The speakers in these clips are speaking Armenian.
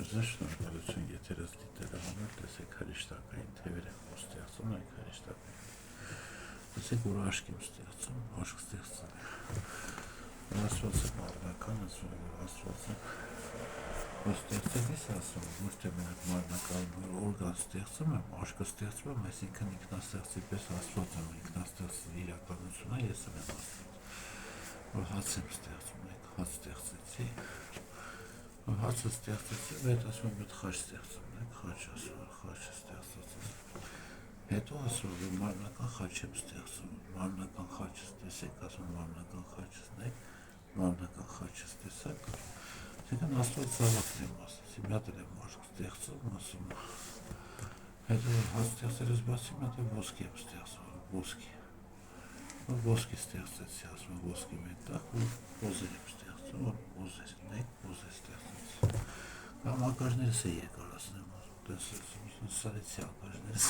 Ձեզ շնորհակալություն եթերս դիտելու համար, տեսեք հրեշտակային թևեր եմ ստեղծում, այդ հրեշտակային։ Տեսեք, որ աշկ եմ ստեղծում, աշկ ստեղծել եմ։ Աստվածը մարմնական, ասում եմ, որ Աստվածը որ ստեղծել ես ասում, ոչ թե մենակ մարմնական օրգան ստեղծում եմ, աշկը ստեղծում եմ, այսինքն ինքնաստեղծի պես Աստված եմ, ինքնաստեղծի իրականությունը ես եմ Աստված, որ հաց եմ ստեղծում, հաց ստեղծեցի, հացը ստեղծեցի, հետ ասում եմ, խաչ ստեղծում, խաչ ասում, խաչը ստեղծեցի, հետո ասում եմ, մարմնական խաչ եմ ստեղծում, մարմնական խաչը տեսեք, ասում մարմնական խաչը մարմնական խաչը տեսակ, այսինքն Աստված զավակն եմ ասացի, մի հատ եմ աշկ ստեղծում, ասում հետո հաց ստեղծելուց բացի մի հատ ոսկի եմ ստեղծում, ոսկի ստեղծեցի, ասում եմ, ոսկի մետաղ, ոզեր եմ ստեղծում, ոզեր, ոզեր ստեղծեցի, կամ ակաժներս է երկարացնեմ, սարեցի ակաժներս,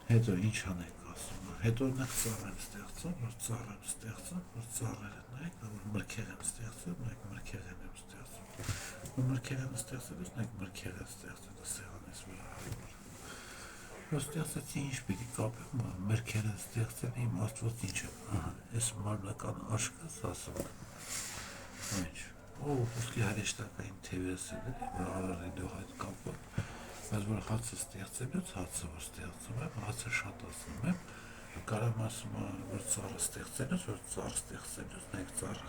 հետո ինչ անենք ասում, հետո նեղ ծառ եմ ստեղծում, որ ծառ եմ ստեղծում, որ ծառերը նայեք, որ մրգեղ եմ ստեղծում, նայեք մրգեղ եմ ստեղծում, որ մրգեղ եմ ստեղծելուց, նայեք մրգեղ եմ ստեղծել սեղանից վրա, որ ստեղծեցի ինչ պիտի կապեմ, մրգերը ստեղծել իմ Աստված ինչ է, ես մարմնական աշկս ասում ինչ, ոսկի հրեշտակային թևերս է դրի, որ արարիդող այդ կապված, բայց որ հացը ստեղծելուց, հացը որ ստեղծում եմ, հացը շատ ասում եմ, կարամ ասում որ ծառը ստեղծելուց, որ ծառ ստեղծելուց, նայեք ծառը,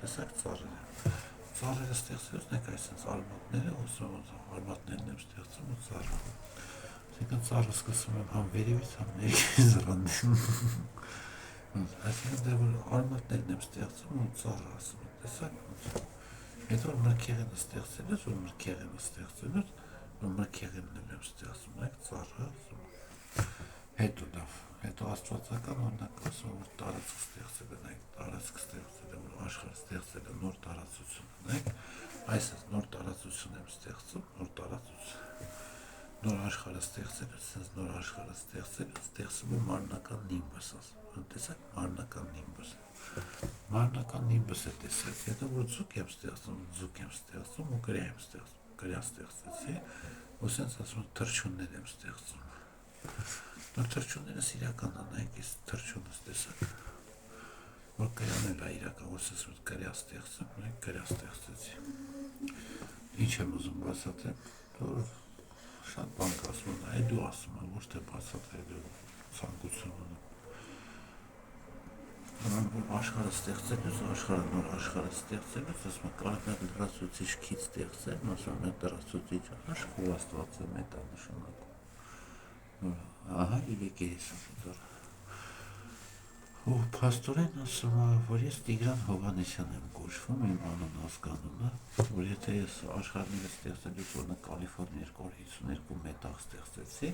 տեսակ ծառերը ստեղծելուց, նայեք այսպես արմատները, արմատներն եմ ստեղծում ու ծառը, այսինքն ծառը սկսում եմ համ վերևից, համ ներքևից ռանդեմ, այսինքն դե որ արմատներն եմ ստեղծում ու ծառը ասում եմ, տեսակ, հետո մրգեղենը ստեղծելուց, որ մրգեղենը ստեղծելուց, որ մրգեղենն եմ ստեղծում, նայեք ծառը ասում հետո աստվածական օրինակ ասում, որ տարածք ստեղծել է, նայեք տարածք ստեղծել է, որ աշխարհ ստեղծել է, նոր տարածություն, նայեք, այսպես նոր տարածություն եմ ստեղծում, նոր տարածություն, նոր աշխարհը ստեղծելուց, sense նոր աշխարհը ստեղծում եմ մարմնական նիմբս, ասում, տեսակ մարմնական նիմբս է տեսակ, հետո որ ձուկ եմ ստեղծում ու կրյա եմ ստեղծում, կրյա ստեղծեցի, ու sense ասում թռչուններ եմ ստեղծում, որ թռչուններս իրական է, նայեք ես թռչունս տեսակ, որ կրյան էլ է իրական, որ sense որ կրյա ստեղծում, նայեք կրյա ստեղծեցի, ինչ եմ ուզում բացատրեմ, որ շատ բան կասում, այ դու ասում եմ, ոչ թե բացատրել ցանկություն ունեմ, աշխարհը ստեղծելուց, նոր աշխարհը ստեղծելուց, ասում եմ, կարող եմ լրացուցիչ քիչ ստեղծել, ասում եմ, լրացուցիչ աշկ ու Աստված է մետ է նշանակում, ահա իվեկերես եմ ու փաստորեն ասում եմ, որ ես Տիգրան Հովհաննիսյան եմ կոչվում, իմ անուն ազգանունը, որ եթե ես աշխարհները ստեղծելուց, որ Կալիֆոռնիա 252 մետաղ ստեղծեցի,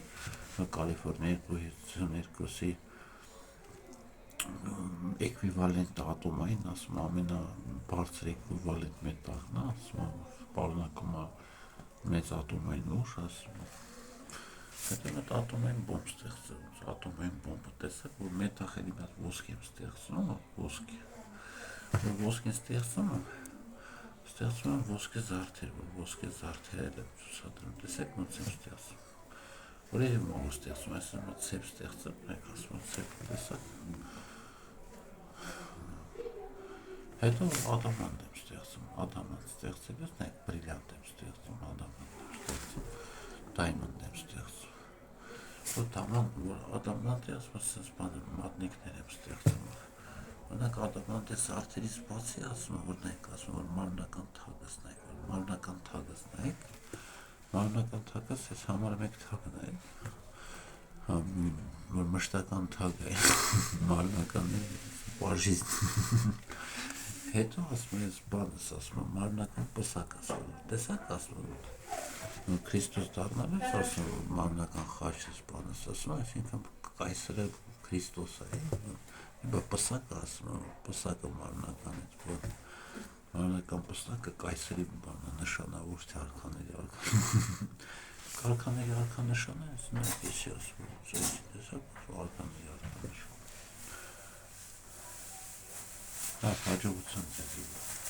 Կալիֆոռնիա 252-ի էկվիվալենտ ատոմային, ասում ամենաբարձր էկվիվալենտ մետաղն է, ասում պարունակում է մեծ ատոմային ուժ, ասում հետո մետ ատոմային բոմբ ստեղծում, ատոմային բոմբը տեսակ, որ մետաղերի մեծ ոսկի եմ ստեղծում, որ ոսկին ստեղծում եմ ոսկե զարդեր, որ ոսկե զարդերել եմ ցուցադրում, տեսեք ոնց եմ ստեղծում, որ երևում է որ ստեղծում, այսինքն մոտ ցեպ ստեղծում, մեկ ասում ցեպ տեսակ, հետո ադամանտ եմ ստեղծում, ադամանտ ստեղծելուց, նայեք բրիլյանտ եմ ստեղծում, ադամանտ եմ ստեղծում, դայմոնդ եմ ստեղծում, որ ադամանտի ասում sense բանը մատնիկներ եմ ստեղծում, օրինակ ադամանտի զարդերից բացի ասում որ նայեք, ասում որ մարմնական թագս նայեք, որ մարմնական թագս նայեք, մարմնական թագս ես համար մեկ թագն է, որ մշտական թագ է, մարմնական բաժիզն, հետո ասում ես բանս ասում մարմնական պսակ ասում, տեսակ ասում Քրիստոս դառնալուց ասում մարմնական խաչս բանս ասում, այսինքն կայսրը Քրիստոս է, պսակ ասում, պսակը մարմնական է, մարմնական պսակը կայսրի բանը նշանավոր թե արքաների արքանշանը, այսինքն ասում, արքաների արքանշան, հաջողություն ձեզ